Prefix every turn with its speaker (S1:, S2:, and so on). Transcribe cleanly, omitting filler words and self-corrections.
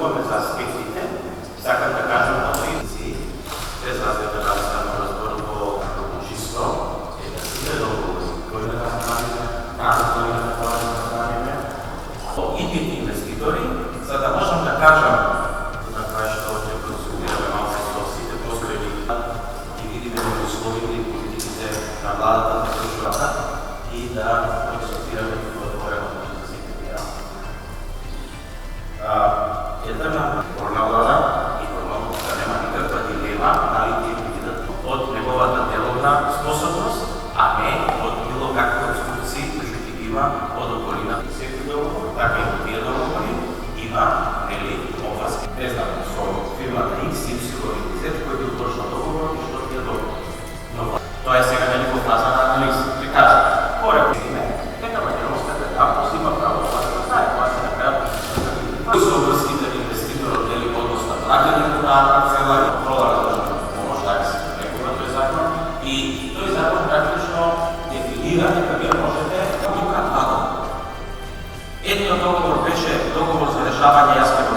S1: публикуваме за аспектите, сакам да кажам на позиции, без разлика да стану разбор по чисто, да сите договори, кои да направиме, како кои да направиме, и тите инвеститори, за да можам да кажам на това што ќе консултираме малко со сите постојни и видиме условите и политиките на владата на државата и да консултираме отворено за сите тие работи. Една формална и формално да нема никаква дилема, дали тие ќе бидат од неговата деловна способност, а не од било какви обструкции кои што ги има од околина. Секој договор, така и тие договори, има, нели, опаски. Не знам, со фирмата X, Y или Z, кој бил точно договор и што тие договор. Но тоа е сега нели во фаза на анализа. Ке кажа, поред име, дека македонската кампус има право да се знае, тоа се направи. Кои се обврските на инвеститорот, нели, односно враќањето на парцела и контрола на помош, така се нарекува тој закон, и тој закон практично дефинира дека вие можете да имате два договора. Едниот договор беше договор за решавање јаспека